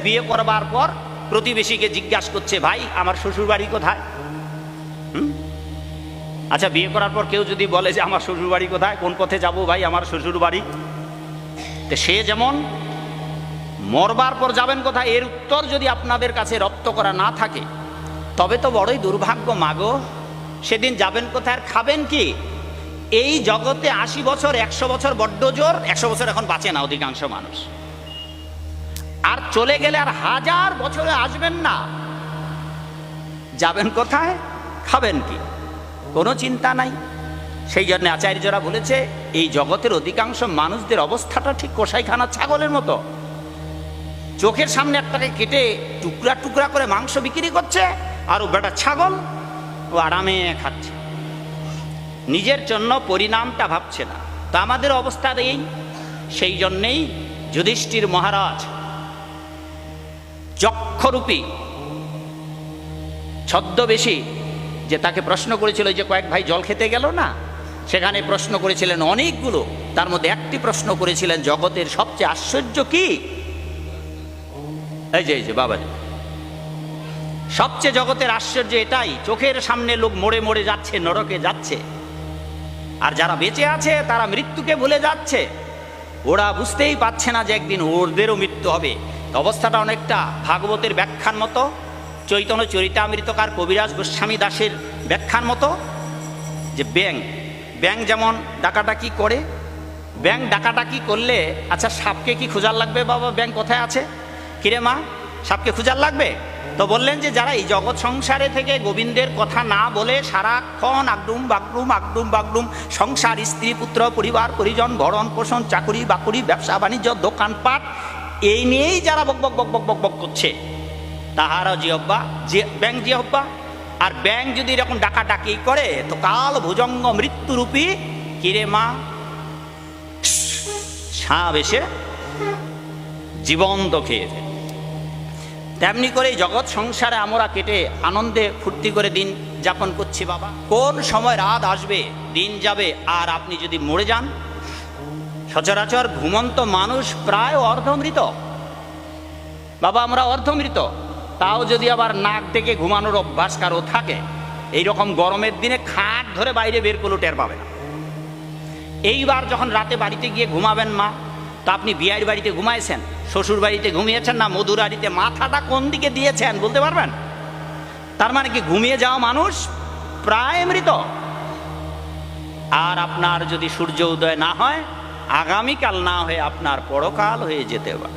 বিয়ে করবার পর প্রতিবেশীকে জিজ্ঞাসা করছে, ভাই আমার শ্বশুর বাড়ি কোথায়? আচ্ছা, বিয়ে করার পর কেউ যদি বলে যে আমার শ্বশুর বাড়ি কোথায়, কোন পথে যাব ভাই আমার শ্বশুর বাড়ি, তো সে যেমন মরবার পর যাবেন কোথায় এর উত্তর যদি আপনাদের কাছে রপ্ত করা না থাকে, তবে তো বড়ই দুর্ভাগ্য মাগো। সেদিন যাবেন কোথায় আর খাবেন কি? এই জগতে 80 বছর 100 বছর বড্ড জোর, 100 বছর এখন বাঁচে না অধিকাংশ মানুষ, আর চলে গেলে আর 1000 বছরে আসবেন না। যাবেন কোথায়, খাবেন কি, কোনো চিন্তা নাই। সেই জন্য আচার্যরা বলেছে এই জগতের অধিকাংশ মানুষদের অবস্থাটা ঠিক কসাইখানা ছাগলের মতো। চোখের সামনে একটাকে কেটে টুকরা টুকরা করে মাংস বিক্রি করছে, আর ও বেটা ছাগল ও আরামে খাচ্ছে, নিজের জন্য পরিণামটা ভাবছে না। তো আমাদের অবস্থা এই। সেই জন্যেই যুধিষ্ঠির মহারাজ যক্ষরূপী ছদ্মবেশী যে তাকে প্রশ্ন করেছিল, যে কয়েক ভাই জল খেতে গেল না, সেখানে প্রশ্ন করেছিলেন অনেকগুলো, তার মধ্যে একটি প্রশ্ন করেছিলেন জগতের সবচেয়ে আশ্চর্য কি? এই যে বাবা, সবচেয়ে জগতের আশ্চর্য এটাই, চোখের সামনে লোক মরে মরে যাচ্ছে, নরকে যাচ্ছে, আর যারা বেঁচে আছে তারা মৃত্যুকে ভুলে যাচ্ছে। ওরা বুঝতেই পারছে না যে একদিন ওদেরও মৃত্যু হবে। অবস্থাটা অনেকটা ভাগবতের ব্যাখ্যার মতো, চৈতন্য চরিতামৃতকার কবিরাজ গোস্বামী দাসের ব্যাখ্যার মতো, যে ব্যাং যেমন ডাকাডাকি করে, ব্যাং ডাকাডাকি করলে আচ্ছা সাপকে কি খোঁজার লাগবে? বাবা ব্যাং কোথায় আছে, কিরে মা সাপকে খোঁজার লাগবে? তো বললেন যে যারা এই জগৎ সংসারে থেকে গোবিন্দের কথা না বলে সারাক্ষণ আগডুম বাগডুম আগডুম বাগডুম সংসার, স্ত্রী পুত্র পরিবার পরিজন, ভরণ পোষণ, চাকুরি বাকুরি, ব্যবসা বাণিজ্য, দোকানপাট, এই নিয়েই যারা বক বক বক বক বক বক করছে, তাহারা জিহ্বা, ব্যাং জিহ্বা। আর ব্যাং যদি এরকম ডাকাডাকি করে তো কাল ভুজঙ্গ মৃত্যুরূপী কিরে মা সাপ এসে জীবন্ত খেয়ে ফেলে। তেমনি করে জগৎ সংসারে আমরা কেটে আনন্দে ফুর্তি করে দিন যাপন করছি বাবা। কোন সময় রাত আসবে, দিন যাবে, আর আপনি যদি মরে যান। সচরাচর ঘুমন্ত মানুষ প্রায় অর্ধমৃত বাবা, আমরা অর্ধমৃত। তাও যদি আবার নাক থেকে ঘুমানোর অভ্যাস কারো থাকে, এইরকম গরমের দিনে খাট ধরে বাইরে বের করলে টের পাবে না। এইবার যখন রাতে বাড়িতে গিয়ে ঘুমাবেন মা, তো আপনি বিয়ের বাড়িতে ঘুমাইছেন, শ্বশুর বাড়িতে ঘুমিয়েছেন না মধুরাড়িতে, মাথাটা কোন দিকে দিয়েছেন বলতে পারবেন? তার মানে কি ঘুমিয়ে যাওয়া মানুষ প্রায় মৃত। আর আপনার যদি সূর্য উদয় না হয়, আগামীকাল না হয়ে আপনার পরকাল হয়ে যেতে পারে।